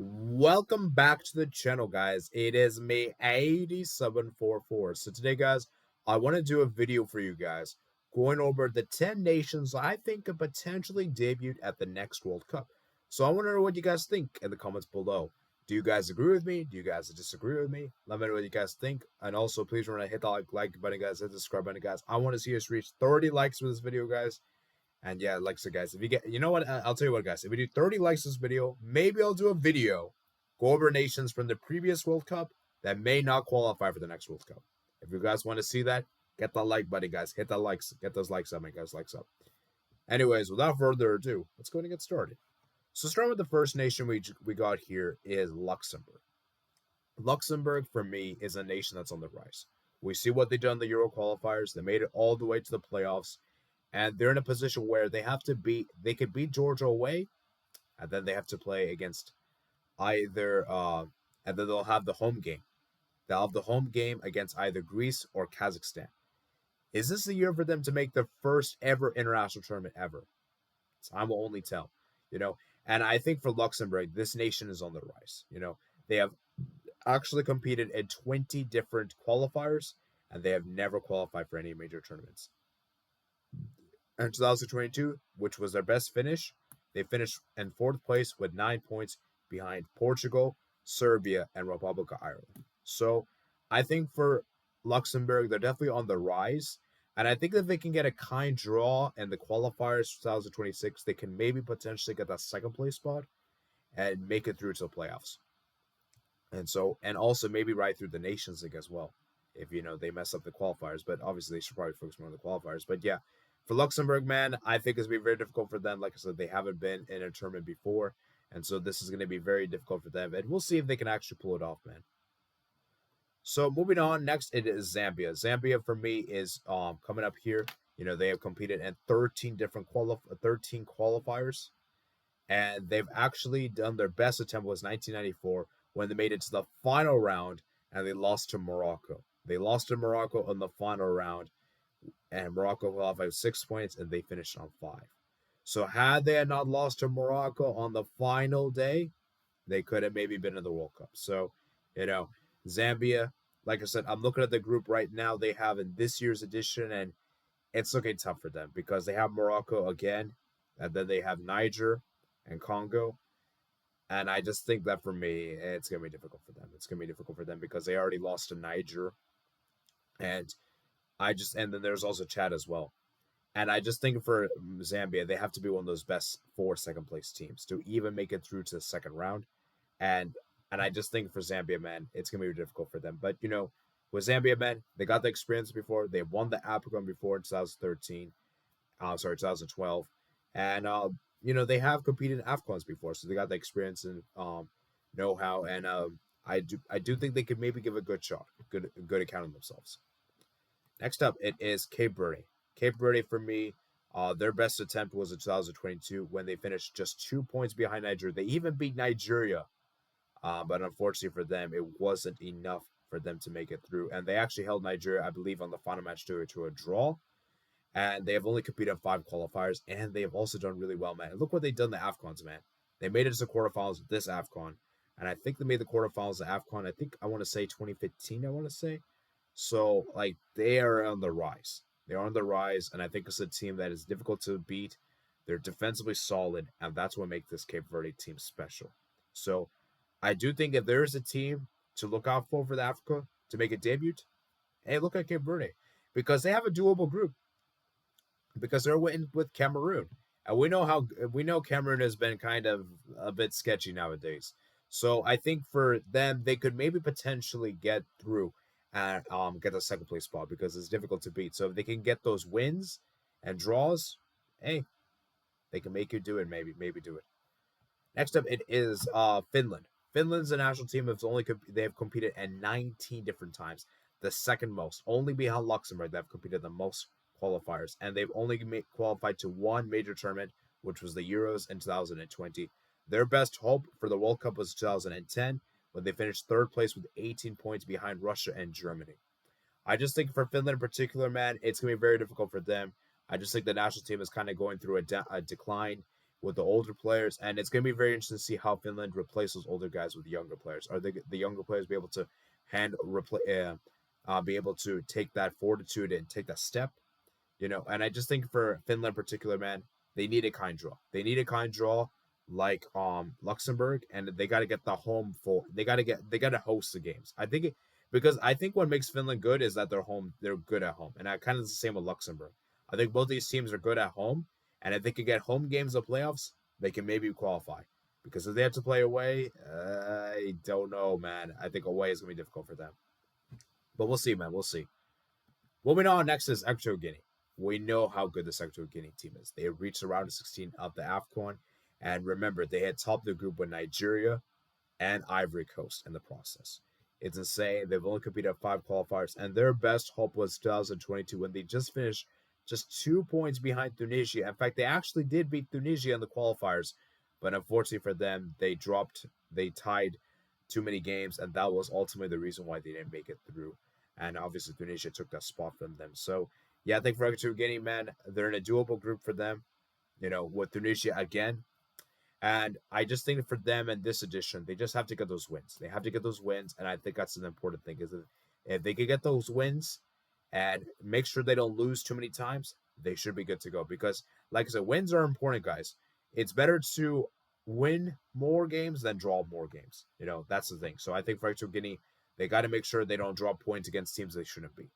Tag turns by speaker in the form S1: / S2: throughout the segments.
S1: Welcome back to the channel, guys. It is me, 8744. So today, guys, I want to do a video for you guys going over the 10 nations I think could potentially debut at the next World Cup. So I want to know what you guys think in the comments below. Do you guys agree with me? Do you guys disagree with me? Let me know what you guys think. And also, please remember to hit the like button, guys. Hit the subscribe button, guys. I want to see us reach 30 likes for this video, guys. And yeah, like so, guys, if you get, you know what, I'll tell you what, guys, if we do 30 likes this video, maybe I'll do a video, go over nations from the previous World Cup that may not qualify for the next World Cup. If you guys want to see that, get the like button, guys. Hit the likes, get those likes up, make guys likes up. Anyways, without further ado, let's go ahead and get started. So starting with the first nation we got here is Luxembourg. Luxembourg, for me, is a nation that's on the rise. We see what they did in the Euro qualifiers. They made it all the way to the playoffs. And they're in a position where they could beat Georgia away, and then they have to play against either, and then they'll have the home game. They'll have the home game against either Greece or Kazakhstan. Is this the year for them to make the first ever international tournament ever? Time will only tell, And I think for Luxembourg, this nation is on the rise. They have actually competed in 20 different qualifiers, and they have never qualified for any major tournaments. In 2022, which was their best finish, they finished in fourth place with 9 points behind Portugal, Serbia, and Republic of Ireland. So I think for Luxembourg, they're definitely on the rise. And I think that they can get a kind draw in the qualifiers 2026, they can maybe potentially get that second place spot and make it through to the playoffs. And also maybe right through the Nations League as well, if they mess up the qualifiers. But obviously they should probably focus more on the qualifiers. But yeah, for Luxembourg, man, I think it's going to be very difficult for them. Like I said, they haven't been in a tournament before, and so this is going to be very difficult for them. And we'll see if they can actually pull it off, man. So moving on, next it is Zambia. Zambia for me is coming up here. They have competed in 13 different 13 qualifiers, and they've actually done their best attempt was 1994 when they made it to the final round and they lost to Morocco. They lost to Morocco in the final round, and Morocco qualified with 6 points, and they finished on 5. So had they not lost to Morocco on the final day, they could have maybe been in the World Cup. So, Zambia, like I said, I'm looking at the group right now they have in this year's edition, and it's looking tough for them because they have Morocco again, and then they have Niger and Congo. And I just think that for me, it's going to be difficult for them. It's going to be difficult for them because they already lost to Niger. And then there's also Chad as well. And I just think for Zambia, they have to be one of those best 4 second place teams to even make it through to the second round. And I just think for Zambia, man, it's going to be difficult for them. But, with Zambia, man, they got the experience before. They won the AFCON before in 2012. And, they have competed in AFCONs before, so they got the experience and know-how. And I do think they could maybe give a good shot, good account of themselves. Next up, it is Cape Verde. Cape Verde, for me, their best attempt was in 2022 when they finished just 2 points behind Nigeria. They even beat Nigeria, but unfortunately for them, it wasn't enough for them to make it through. And they actually held Nigeria, I believe, on the final match to a draw. And they have only competed in 5 qualifiers, and they have also done really well, man. And look what they've done in the AFCONs, man. They made it to the quarterfinals with this AFCON, and I think they made the quarterfinals of AFCON, I want to say 2015, So, they are on the rise. They are on the rise, and I think it's a team that is difficult to beat. They're defensively solid, and that's what makes this Cape Verde team special. So, I do think if there is a team to look out for the Africa to make a debut, hey, look at Cape Verde, because they have a doable group. Because they're with Cameroon, and we know Cameroon has been kind of a bit sketchy nowadays. So I think for them, they could maybe potentially get through and get a second place spot because it's difficult to beat. So if they can get those wins and draws, hey, they can make you do it. Maybe do it. Next up, it is Finland. Finland's a national team they have competed in 19 different times, the second most, only behind Luxembourg. They've competed the most qualifiers, and they've only qualified to 1 major tournament, which was the Euros in 2020. Their best hope for the World Cup was 2010, when they finished 3rd place with 18 points behind Russia and Germany. I just think for Finland in particular, man, it's going to be very difficult for them. I just think the national team is kind of going through a decline, with the older players, and it's going to be very interesting to see how Finland replaces older guys with younger players. Are they the younger players be able to be able to take that fortitude and take that step? And I just think for Finland in particular, man, they need a kind draw. They need a kind draw like Luxembourg, and they got to get the home full. They got to host the games. Because I think what makes Finland good is that they're good at home, and I kind of the same with Luxembourg. I think both these teams are good at home, and if they can get home games of playoffs, they can maybe qualify. Because if they have to play away, I don't know, man. I think away is gonna be difficult for them. But we'll see, man. We'll see. Moving on, next is Equatorial Guinea. We know how good this Equatorial Guinea team is. They reached the round of 16 of the AFCON, and remember, they had topped the group with Nigeria and Ivory Coast in the process. It's insane. They've only competed at 5 qualifiers, and their best hope was 2022 when they just finished just 2 points behind Tunisia. In fact, they actually did beat Tunisia in the qualifiers, but unfortunately for them, they tied too many games, and that was ultimately the reason why they didn't make it through. And obviously, Tunisia took that spot from them. So, yeah, I think for Equatorial Guinea, man, they're in a doable group for them, with Tunisia again. And I just think for them in this edition, they just have to get those wins. They have to get those wins, and I think that's an important thing. Is that if they can get those wins and make sure they don't lose too many times, they should be good to go. Because, like I said, wins are important, guys. It's better to win more games than draw more games. That's the thing. So I think for Equatorial Guinea, they got to make sure they don't draw points against teams they shouldn't be,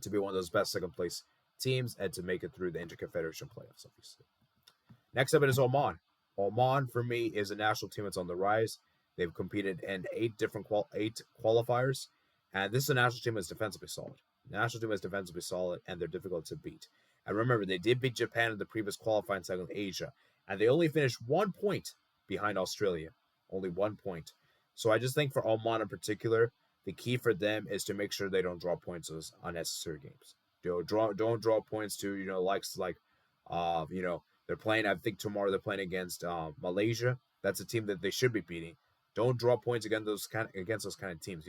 S1: to be one of those best second place teams and to make it through the Interconfederation playoffs, obviously. Next up, it is Oman. Oman, for me, is a national team that's on the rise. They've competed in 8 qualifiers, and this is a national team that's defensively solid. The national team is defensively solid, and they're difficult to beat. And remember, they did beat Japan in the previous qualifying cycle in Asia, and they only finished 1 point behind Australia. Only 1 point. So I just think for Oman in particular, the key for them is to make sure they don't draw points those unnecessary games. Don't draw points to likes like they're playing. I think tomorrow they're playing against Malaysia. That's a team that they should be beating. Don't draw points against those kind of teams.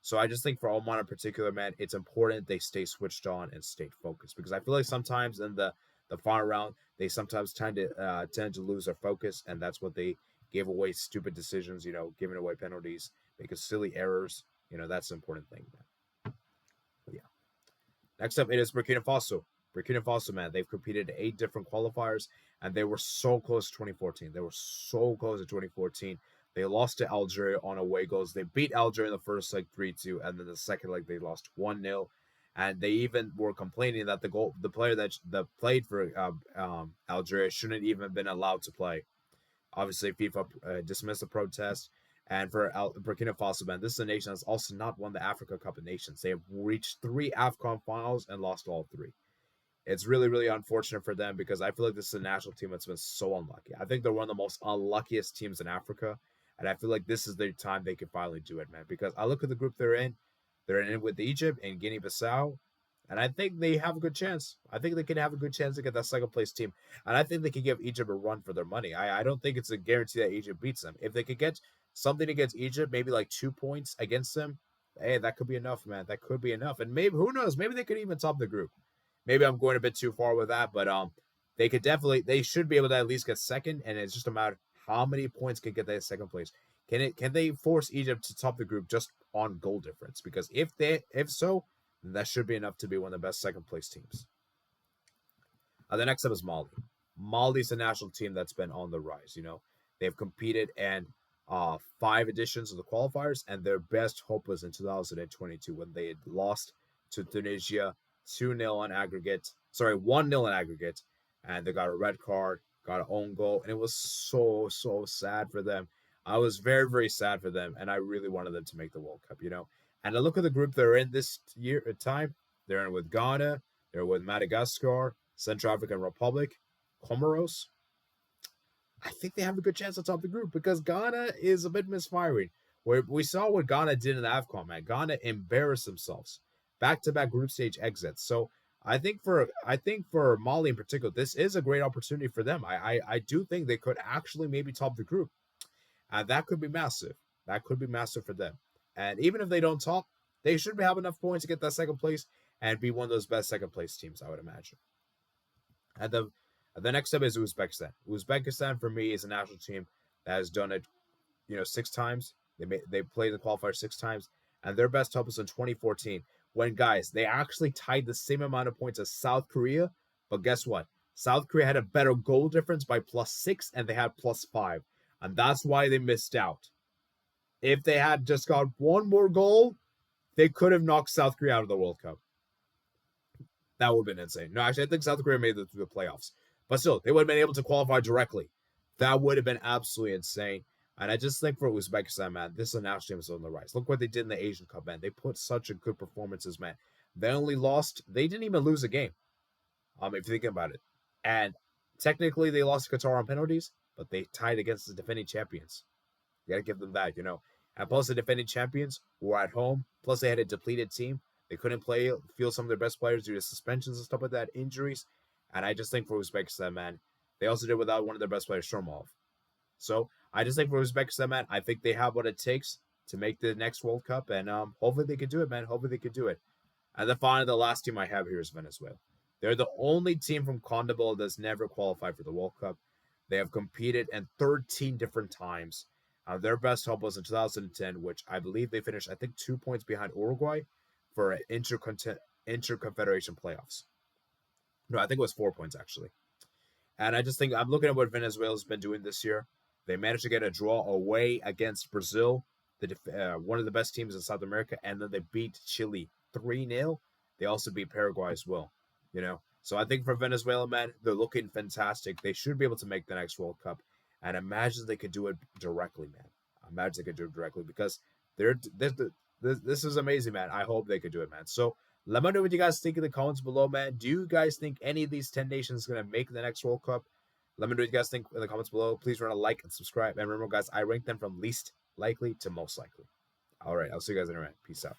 S1: So I just think for Oman in particular, man, it's important they stay switched on and stay focused, because I feel like sometimes in the final round they sometimes tend to lose their focus, and that's what they gave away stupid decisions, giving away penalties, making silly errors. That's an important thing, man. But yeah. Next up, it is Burkina Faso. Burkina Faso, man, they've competed in 8 different qualifiers, and they were so close to 2014. They were so close to 2014. They lost to Algeria on away goals. They beat Algeria in the first leg 3-2, and then the second leg they lost 1-0. And they even were complaining that the player that played for Algeria shouldn't even have been allowed to play. Obviously, FIFA dismissed the protest. And for Burkina Faso, man, this is a nation that's also not won the Africa Cup of Nations. They have reached 3 AFCON finals and lost all 3. It's really, really unfortunate for them, because I feel like this is a national team that's been so unlucky. I think they're one of the most unluckiest teams in Africa, and I feel like this is their time they can finally do it, man. Because I look at the group they're in it with Egypt and Guinea-Bissau, and I think they have a good chance. I think they can have a good chance to get that second place team, and I think they can give Egypt a run for their money. I don't think it's a guarantee that Egypt beats them. If they could get something against Egypt, maybe like 2 points against them, hey, that could be enough, man. That could be enough, and maybe, who knows, maybe they could even top the group. Maybe I'm going a bit too far with that, but they should be able to at least get second, and it's just a matter of how many points can get that second place. Can they force Egypt to top the group just on goal difference? Because if so, then that should be enough to be one of the best second place teams. The next up is Mali. Mali's a national team that's been on the rise. They've competed in 5 editions of the qualifiers, and their best hope was in 2022 when they had lost to Tunisia 2-0 on aggregate. Sorry, 1-0 in aggregate, and they got a red card, got an own goal, and it was so sad for them. I was very, very sad for them, and I really wanted them to make the World Cup. And I look at the group they're in this year at time. They're in with Ghana, they're with Madagascar, Central African Republic, Comoros. I think they have a good chance to top the group, because Ghana is a bit misfiring. Where we saw what Ghana did in the AFCON, man. Ghana embarrassed themselves. Back-to-back group stage exits. So I think for Mali in particular, this is a great opportunity for them. I do think they could actually maybe top the group. And that could be massive. That could be massive for them. And even if they don't top, they should have enough points to get that second place and be one of those best second place teams, I would imagine. At the The next up is Uzbekistan. Uzbekistan for me is a national team that has done it, 6 times. They played the qualifier 6 times, and their best help was in 2014 when guys they actually tied the same amount of points as South Korea, but guess what? South Korea had a better goal difference by +6, and they had +5, and that's why they missed out. If they had just got one more goal, they could have knocked South Korea out of the World Cup. That would have been insane. No, actually, I think South Korea made it through the playoffs. But still, they would have been able to qualify directly. That would have been absolutely insane. And I just think for Uzbekistan, man, this is a national team that's on the rise. Look what they did in the Asian Cup, man. They put such a good performances, man. They only lost, they didn't even lose a game. If you think about it. And technically they lost Qatar on penalties, but they tied against the defending champions. You gotta give them that, And plus the defending champions were at home. Plus they had a depleted team. They couldn't field some of their best players due to suspensions and stuff like that, injuries. And I just think for Uzbekistan, man, they also did without one of their best players, Shomov. So I just think for Uzbekistan, man, I think they have what it takes to make the next World Cup. And hopefully they could do it, man. Hopefully they could do it. And then finally, the last team I have here is Venezuela. They're the only team from CONMEBOL that's never qualified for the World Cup. They have competed in 13 different times. Their best help was in 2010, which I believe they finished, 2 points behind Uruguay for interconfederation playoffs. No, I think it was 4 points actually. And I just think I'm looking at what Venezuela's been doing this year. They managed to get a draw away against Brazil, one of the best teams in South America, and then they beat Chile 3-0. They also beat Paraguay as well. So I think for Venezuela, man, they're looking fantastic. They should be able to make the next World Cup, and imagine they could do it directly, man. Imagine they could do it directly because this is amazing, man. I hope they could do it, man. So let me know what you guys think in the comments below, man. Do you guys think any of these 10 nations is going to make the next World Cup? Let me know what you guys think in the comments below. Please remember to like and subscribe. And remember, guys, I rank them from least likely to most likely. All right, I'll see you guys in a minute. Peace out.